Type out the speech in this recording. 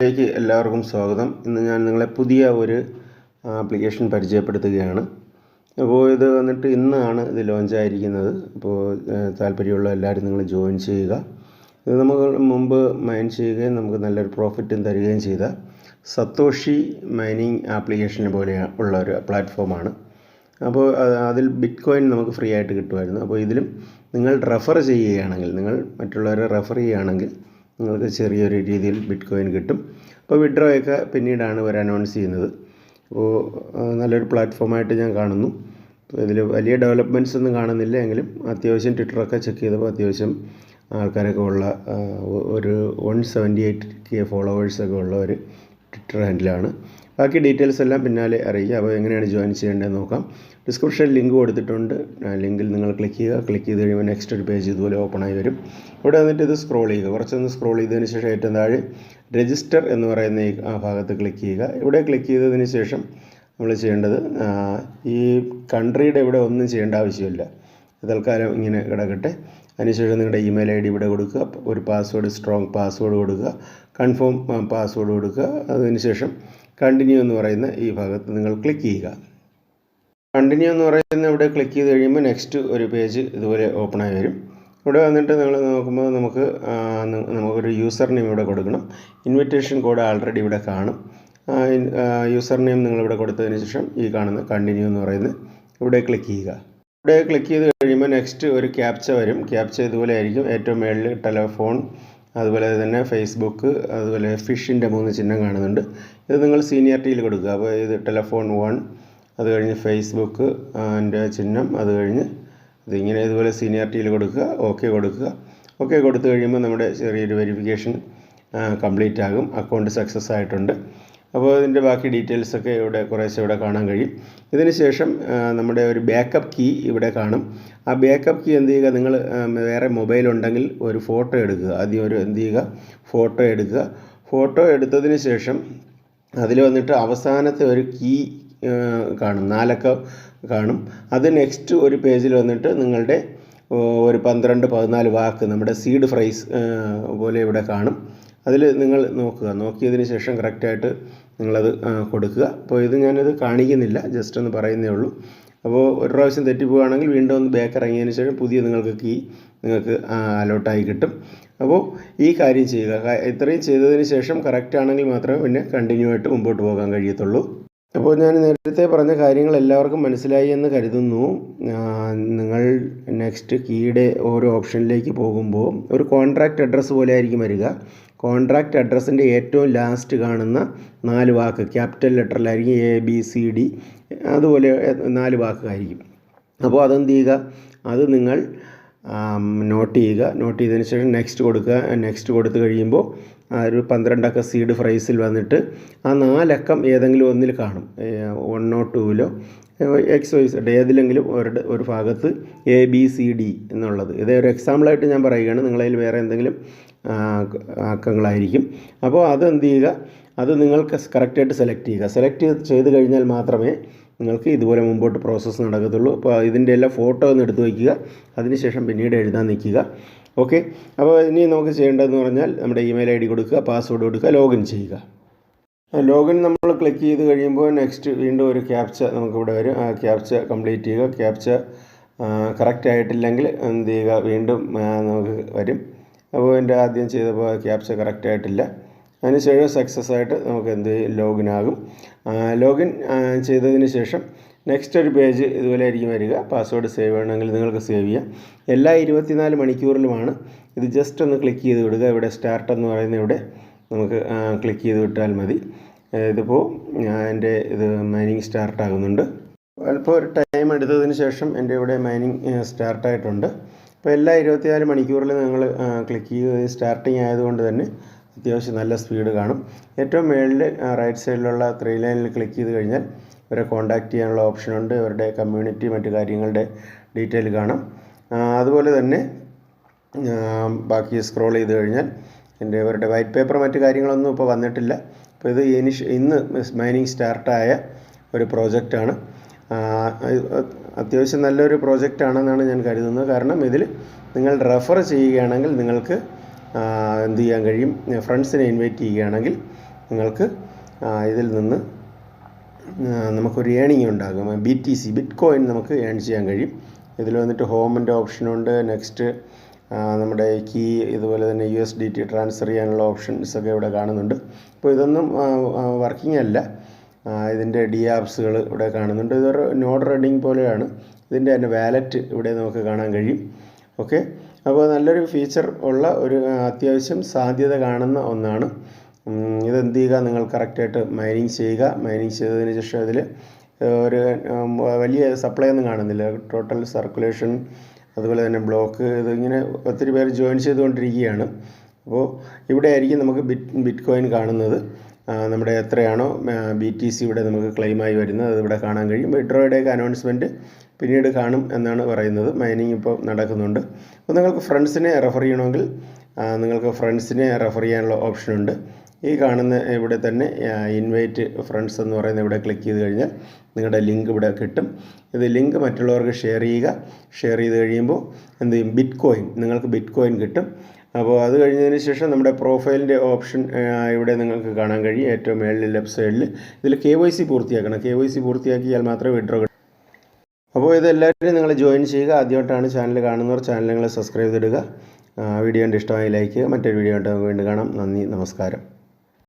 ലേക്ക് എല്ലാവർക്കും സ്വാഗതം. ഇന്ന് ഞാൻ നിങ്ങളെ പുതിയ ഒരു ആപ്ലിക്കേഷൻ പരിചയപ്പെടുത്തുകയാണ്. അപ്പോൾ ഇത് വന്നിട്ട് ഇന്നാണ് ഇത് ലോഞ്ചായിരിക്കുന്നത്. അപ്പോൾ താല്പര്യമുള്ള എല്ലാവരും നിങ്ങൾ ജോയിൻ ചെയ്യുക. ഇത് നമുക്ക് മുമ്പ് മൈൻ ചെയ്യുകയും നമുക്ക് നല്ലൊരു പ്രോഫിറ്റും തരികയും ചെയ്ത സത്തോഷി മൈനിങ് ആപ്ലിക്കേഷനെ പോലെ ഉള്ള ഒരു പ്ലാറ്റ്ഫോമാണ്. അപ്പോൾ അതിൽ ബിറ്റ് കോയിൻ നമുക്ക് ഫ്രീ ആയിട്ട് കിട്ടുമായിരുന്നു. അപ്പോൾ ഇതിലും നിങ്ങൾ റെഫർ ചെയ്യുകയാണെങ്കിൽ, നിങ്ങൾ മറ്റുള്ളവരെ റെഫർ ചെയ്യുകയാണെങ്കിൽ നിങ്ങൾക്ക് ചെറിയൊരു രീതിയിൽ ബിറ്റ് കോയിൻ കിട്ടും. അപ്പോൾ വിഡ്രോ ഒക്കെ പിന്നീടാണ് അവർ അനൗൺസ് ചെയ്യുന്നത്. അപ്പോൾ നല്ലൊരു പ്ലാറ്റ്ഫോമായിട്ട് ഞാൻ കാണുന്നു. ഇതിൽ വലിയ ഡെവലപ്മെൻറ്റ്സ് ഒന്നും കാണുന്നില്ല എങ്കിലും അത്യാവശ്യം ട്വിറ്ററൊക്കെ ചെക്ക് ചെയ്തപ്പോൾ അത്യാവശ്യം ആൾക്കാരൊക്കെ ഉള്ള ഒരു 178K ഫോളോവേഴ്സൊക്കെ ഉള്ള ഒരു ട്വിറ്റർ ഹാൻഡിലാണ്. ബാക്കി ഡീറ്റെയിൽസ് എല്ലാം പിന്നാലെ അറിയിക്കുക. അപ്പോൾ എങ്ങനെയാണ് ജോയിൻ ചെയ്യേണ്ടതെന്ന് നോക്കാം. ഡിസ്ക്രിപ്ഷനിൽ ലിങ്ക് കൊടുത്തിട്ടുണ്ട്. ലിങ്കിൽ നിങ്ങൾ ക്ലിക്ക് ചെയ്യുക. ക്ലിക്ക് ചെയ്ത് കഴിയുമ്പോൾ നെക്സ്റ്റ് ഒരു പേജ് ഇതുപോലെ ഓപ്പൺ ആയി വരും. ഇവിടെ വന്നിട്ട് ഇത് സ്ക്രോൾ ചെയ്യുക. കുറച്ചൊന്ന് സ്ക്രോൾ ചെയ്തതിന് ശേഷം ഏറ്റവും താഴെ രജിസ്റ്റർ എന്ന് പറയുന്ന ഈ ഭാഗത്ത് ക്ലിക്ക് ചെയ്യുക. ഇവിടെ ക്ലിക്ക് ചെയ്തതിന് ശേഷം നമ്മൾ ചെയ്യേണ്ടത് ഈ കൺട്രിയുടെ ഇവിടെ ഒന്നും ചെയ്യേണ്ട ആവശ്യമില്ല. തൽക്കാലം ഇങ്ങനെ കിടക്കട്ടെ. അതിനുശേഷം നിങ്ങളുടെ ഇമെയിൽ ID ഇവിടെ കൊടുക്കുക. ഒരു പാസ്വേഡ്, സ്ട്രോങ് പാസ്വേഡ് കൊടുക്കുക. കൺഫേം പാസ്വേഡ് കൊടുക്കുക. അതിനുശേഷം കണ്ടിന്യൂ എന്ന് പറയുന്ന ഈ ഭാഗത്ത് നിങ്ങൾ ക്ലിക്ക് ചെയ്യുക. കണ്ടിന്യൂ എന്ന് പറയുന്ന ഇവിടെ ക്ലിക്ക് ചെയ്ത് കഴിയുമ്പോൾ നെക്സ്റ്റ് ഒരു പേജ് ഇതുപോലെ ഓപ്പണായി വരും. ഇവിടെ വന്നിട്ട് നിങ്ങൾ നോക്കുമ്പോൾ നമുക്കൊരു യൂസർ നെയിം ഇവിടെ കൊടുക്കണം. ഇൻവിറ്റേഷൻ കോഡ് ആൾറെഡി ഇവിടെ കാണും. യൂസർ നെയിം നിങ്ങളിവിടെ കൊടുത്തതിന് ശേഷം ഈ കാണുന്ന കണ്ടിന്യൂ എന്ന് പറയുന്നത് ഇവിടെ ക്ലിക്ക് ചെയ്യുക. ഇവിടെ ക്ലിക്ക് ചെയ്ത് കഴിയുമ്പോൾ നെക്സ്റ്റ് ഒരു ക്യാപ്ച വരും. ക്യാപ്ച ഇതുപോലെ ആയിരിക്കും. ഏറ്റവും മുകളിൽ ടെലഫോൺ, അതുപോലെ തന്നെ ഫേസ്ബുക്ക്, അതുപോലെ ഫിഷിൻ്റെ 3 ചിഹ്നം കാണുന്നുണ്ട്. ഇത് നിങ്ങൾ സീനിയറിറ്റിയിൽ കൊടുക്കുക. അപ്പോൾ ഇത് ടെലഫോൺ 1, അത് കഴിഞ്ഞ് ഫേസ്ബുക്ക് അതിൻ്റെ ചിഹ്നം, അത് കഴിഞ്ഞ് ഇതിങ്ങനെ ഇതുപോലെ സീനിയറിറ്റിയിൽ കൊടുക്കുക. ഓക്കെ കൊടുക്കുക. ഓക്കെ കൊടുത്തു കഴിയുമ്പോൾ നമ്മുടെ ചെറിയൊരു വെരിഫിക്കേഷൻ കംപ്ലീറ്റ് ആകും. അക്കൗണ്ട് സക്സസ് ആയിട്ടുണ്ട്. അപ്പോൾ ഇതിൻ്റെ ബാക്കി ഡീറ്റെയിൽസൊക്കെ ഇവിടെ കുറേശ്ശെ ഇവിടെ കാണാൻ കഴിയും. ഇതിന് ശേഷം നമ്മുടെ ഒരു ബാക്കപ്പ് കീ ഇവിടെ കാണും. ആ ബാക്കപ്പ് കീ എന്ത് ചെയ്യുക, നിങ്ങൾ വേറെ മൊബൈൽ ഉണ്ടെങ്കിൽ ഒരു ഫോട്ടോ എടുക്കുക. ആദ്യം ഒരു എന്ത് ചെയ്യുക, ഫോട്ടോ എടുക്കുക. ഫോട്ടോ എടുത്തതിന് ശേഷം അതിൽ വന്നിട്ട് അവസാനത്തെ ഒരു കീ കാണും, 4 അക്കം കാണും. അത് നെക്സ്റ്റ് ഒരു പേജിൽ വന്നിട്ട് നിങ്ങളുടെ ഒരു 12-14 വാക്ക് നമ്മുടെ സീഡ് ഫ്രൈസ് പോലെ ഇവിടെ കാണും. അതിൽ നിങ്ങൾ നോക്കുക. നോക്കിയതിന് ശേഷം കറക്റ്റായിട്ട് നിങ്ങളത് കൊടുക്കുക. അപ്പോൾ ഇത് ഞാനത് കാണിക്കുന്നില്ല, ജസ്റ്റ് ഒന്ന് പറയുന്നേ ഉള്ളൂ. അപ്പോൾ ഒരു പ്രാവശ്യം തെറ്റിപ്പോവുകയാണെങ്കിൽ വീണ്ടും ഒന്ന് ബാക്ക് ഇറങ്ങിയതിന് ശേഷം പുതിയ നിങ്ങൾക്ക് കീ നിങ്ങൾക്ക് അലോട്ടായി കിട്ടും. അപ്പോൾ ഈ കാര്യം ചെയ്യുക. ഇത്രയും ചെയ്തതിന് ശേഷം കറക്റ്റ് ആണെങ്കിൽ മാത്രമേ പിന്നെ കണ്ടിന്യൂ ആയിട്ട് മുമ്പോട്ട് പോകാൻ കഴിയത്തുള്ളൂ. അപ്പോൾ ഞാൻ നേരത്തെ പറഞ്ഞ കാര്യങ്ങൾ എല്ലാവർക്കും മനസ്സിലായി എന്ന് കരുതുന്നു. നിങ്ങൾ നെക്സ്റ്റ് കീയുടെ ഓരോ ഓപ്ഷനിലേക്ക് പോകുമ്പോൾ ഒരു കോൺട്രാക്റ്റ് അഡ്രസ്സ് പോലെ ആയിരിക്കും വരിക. കോൺട്രാക്റ്റ് അഡ്രസ്സിൻ്റെ ഏറ്റവും ലാസ്റ്റ് കാണുന്ന 4 വാക്ക് ക്യാപിറ്റൽ ലെറ്ററിലായിരിക്കും. ABCD അതുപോലെ 4 വാക്കായിരിക്കും. അപ്പോൾ അതെന്ത് ചെയ്യുക, അത് നിങ്ങൾ നോട്ട് ചെയ്യുക. നോട്ട് ചെയ്തതിന് ശേഷം നെക്സ്റ്റ് കൊടുക്കുക. നെക്സ്റ്റ് കൊടുത്തു കഴിയുമ്പോൾ ഒരു 12 അക്ക സീഡ് ഫ്രൈസിൽ വന്നിട്ട് ആ 4 അക്കം ഏതെങ്കിലും ഒന്നിൽ കാണും. 1 or 2 XYZ ഏതിലെങ്കിലും ഒരു ഭാഗത്ത് ABCD എന്നുള്ളത്. ഇത് ഒരു എക്സാമ്പിളായിട്ട് ഞാൻ പറയുകയാണ്. നിങ്ങളതിൽ വേറെ എന്തെങ്കിലും അക്കങ്ങളായിരിക്കും. അപ്പോൾ അതെന്ത് ചെയ്യുക, അത് നിങ്ങൾക്ക് കറക്റ്റായിട്ട് സെലക്ട് ചെയ്യുക. സെലക്ട് ചെയ്ത് കഴിഞ്ഞാൽ മാത്രമേ നിങ്ങൾക്ക് ഇതുപോലെ മുമ്പോട്ട് പ്രോസസ്സ് നടക്കത്തുള്ളൂ. അപ്പോൾ ഇതിൻ്റെ എല്ലാം ഫോട്ടോ ഒന്ന് എടുത്ത് വയ്ക്കുക. അതിനുശേഷം പിന്നീട് എഴുതാൻ നിൽക്കുക. ഓക്കെ. അപ്പോൾ ഇനി നമുക്ക് ചെയ്യേണ്ടതെന്ന് പറഞ്ഞാൽ നമ്മുടെ ഇമെയിൽ ID കൊടുക്കുക, പാസ്വേഡ് കൊടുക്കുക, ലോഗിൻ ചെയ്യുക. ലോഗിൻ നമ്മൾ ക്ലിക്ക് ചെയ്ത് കഴിയുമ്പോൾ നെക്സ്റ്റ് വീണ്ടും ഒരു ക്യാപ്ച നമുക്കിവിടെ വരും. ആ ക്യാപ്ച കംപ്ലീറ്റ് ചെയ്യുക. ക്യാപ്ച കറക്റ്റ് ആയിട്ടില്ലെങ്കിൽ എന്ത് ചെയ്യുക, വീണ്ടും നമുക്ക് വരും. അപ്പോൾ എൻ്റെ ആദ്യം ചെയ്തപ്പോൾ ക്യാപ്ച കറക്റ്റ് ആയിട്ടില്ല. അതിനുശേഷം സക്സസ് ആയിട്ട് നമുക്ക് എന്ത് ലോഗിൻ ആകും. ലോഗിൻ ചെയ്തതിന് ശേഷം നെക്സ്റ്റ് ഒരു പേജ് ഇതുപോലെ ആയിരിക്കും വരിക. പാസ്വേഡ് സേവ് ചെയ്യണമെങ്കിൽ നിങ്ങൾക്ക് സേവ് ചെയ്യാം. എല്ലാ 24 മണിക്കൂറിലുമാണ്. ഇത് ജസ്റ്റ് ഒന്ന് ക്ലിക്ക് ചെയ്ത് വിടുക. ഇവിടെ സ്റ്റാർട്ട് എന്ന് പറയുന്ന ഇവിടെ നമുക്ക് ക്ലിക്ക് ചെയ്ത് വിട്ടാൽ മതി. ഇതിപ്പോൾ എൻ്റെ ഇത് മൈനിങ് സ്റ്റാർട്ട് ആകുന്നുണ്ട്. അല്പം ഒരു ടൈം എടുത്തതിന് ശേഷം എൻ്റെ ഇവിടെ മൈനിങ് സ്റ്റാർട്ടായിട്ടുണ്ട്. അപ്പോൾ എല്ലാ 24 മണിക്കൂറിലും നിങ്ങൾ ക്ലിക്ക് ചെയ്ത് സ്റ്റാർട്ടിങ് ആയതുകൊണ്ട് തന്നെ അത്യാവശ്യം നല്ല സ്പീഡ് കാണും. ഏറ്റവും മുകളിൽ റൈറ്റ് സൈഡിലുള്ള 3 ലൈനിൽ ക്ലിക്ക് ചെയ്ത് കഴിഞ്ഞാൽ ഇവരെ കോൺടാക്റ്റ് ചെയ്യാനുള്ള ഓപ്ഷനുണ്ട്. ഇവരുടെ കമ്മ്യൂണിറ്റി മറ്റു കാര്യങ്ങളുടെ ഡീറ്റെയിൽ കാണാം. അതുപോലെ തന്നെ ബാക്കി സ്ക്രോൾ ചെയ്ത് കഴിഞ്ഞാൽ ഇവരുടെ വൈറ്റ് പേപ്പർ മറ്റു കാര്യങ്ങളൊന്നും ഇപ്പോൾ വന്നിട്ടില്ല. അപ്പോൾ ഇത് ഇന്ന് മൈനിങ് സ്റ്റാർട്ടായ ഒരു പ്രോജക്റ്റാണ്. അത്യാവശ്യം നല്ലൊരു പ്രോജക്റ്റാണെന്നാണ് ഞാൻ കരുതുന്നത്. കാരണം ഇതിൽ നിങ്ങൾ റെഫർ ചെയ്യുകയാണെങ്കിൽ നിങ്ങൾക്ക് എന്ത് ചെയ്യാൻ കഴിയും, ഫ്രണ്ട്സിനെ ഇൻവൈറ്റ് ചെയ്യുകയാണെങ്കിൽ നിങ്ങൾക്ക് ഇതിൽ നിന്ന് നമുക്കൊരു ഏണിങ് ഉണ്ടാകും. BTC ബിറ്റ് കോയിൻ നമുക്ക് ഏൺ ചെയ്യാൻ കഴിയും. ഇതിൽ വന്നിട്ട് ഹോമിൻ്റെ ഓപ്ഷനുണ്ട്. നെക്സ്റ്റ് നമ്മുടെ കീ, ഇതുപോലെ തന്നെ USDT ട്രാൻസ്ഫർ ചെയ്യാനുള്ള ഓപ്ഷൻസൊക്കെ ഇവിടെ കാണുന്നുണ്ട്. അപ്പോൾ ഇതൊന്നും വർക്കിംഗ് അല്ല. ഇതിൻ്റെ ആപ്സുകൾ ഇവിടെ കാണുന്നുണ്ട്. ഇതൊരു നോഡ് റണ്ണിങ് പോലെയാണ്. ഇതിൻ്റെ തന്നെ വാലറ്റ് ഇവിടെ നമുക്ക് കാണാൻ കഴിയും. ഓക്കെ, അപ്പോൾ നല്ലൊരു ഫീച്ചർ ഉള്ള ഒരു അത്യാവശ്യം സാധ്യത കാണുന്ന ഒന്നാണ്. ഇതെന്ത് ചെയ്യുക, നിങ്ങൾ കറക്റ്റായിട്ട് മൈനിങ് ചെയ്യുക. മൈനിങ് ചെയ്തതിന് ശേഷം ഇതിൽ ഒരു വലിയ സപ്ലൈ ഒന്നും കാണുന്നില്ല. ടോട്ടൽ സർക്കുലേഷൻ, അതുപോലെ തന്നെ ബ്ലോക്ക്, ഇതിങ്ങനെ ഒത്തിരി പേര് ജോയിൻ ചെയ്തുകൊണ്ടിരിക്കുകയാണ്. അപ്പോൾ ഇവിടെ ആയിരിക്കും നമുക്ക് ബിറ്റ് കോയിൻ കാണുന്നത്. നമ്മുടെ എത്രയാണോ BTC ഇവിടെ നമുക്ക് ക്ലെയിമായി വരുന്നത് അത് ഇവിടെ കാണാൻ കഴിയും. വിഡ്രോയുടെയൊക്കെ അനൗൺസ്മെൻറ്റ് പിന്നീട് കാണും എന്നാണ് പറയുന്നത്. മൈനിങ് ഇപ്പോൾ നടക്കുന്നുണ്ട്. അപ്പോൾ നിങ്ങൾക്ക് ഫ്രണ്ട്സിനെ റെഫർ ചെയ്യണമെങ്കിൽ നിങ്ങൾക്ക് ഫ്രണ്ട്സിനെ റെഫർ ചെയ്യാനുള്ള ഓപ്ഷനുണ്ട്. ഈ കാണുന്ന ഇവിടെ തന്നെ ഇൻവൈറ്റ് ഫ്രണ്ട്സ് എന്ന് പറയുന്ന ഇവിടെ ക്ലിക്ക് ചെയ്ത് കഴിഞ്ഞാൽ നിങ്ങളുടെ ലിങ്ക് ഇവിടെ കിട്ടും. ഇത് ലിങ്ക് മറ്റുള്ളവർക്ക് ഷെയർ ചെയ്യുക. ഷെയർ ചെയ്ത് കഴിയുമ്പോൾ എന്ത് ചെയ്യും, നിങ്ങൾക്ക് ബിറ്റ് കോയിൻ കിട്ടും. അപ്പോൾ അത് കഴിഞ്ഞതിന് ശേഷം നമ്മുടെ പ്രൊഫൈലിൻ്റെ ഓപ്ഷൻ ഇവിടെ നിങ്ങൾക്ക് കാണാൻ കഴിയും. ഏറ്റവും മേളിൽ ലെഫ്റ്റ് സൈഡിൽ ഇതിൽ KYC പൂർത്തിയാക്കണം. KYC പൂർത്തിയാക്കിയാൽ മാത്രമേ വിഡ്രോ കിട്ടൂ. അപ്പോൾ ഇതെല്ലാവരും നിങ്ങൾ ജോയിൻ ചെയ്യുക. ആദ്യമായിട്ടാണ് ചാനൽ കാണുന്നവർ ചാനൽ നിങ്ങൾ സബ്സ്ക്രൈബ് ചെയ്തിടുക. വീഡിയോ ഇഷ്ടമായി ലൈക്ക് ചെയ്യുക. മറ്റൊരു വീഡിയോ ആയിട്ട് നമുക്ക് വീണ്ടും കാണാം. നന്ദി, നമസ്കാരം.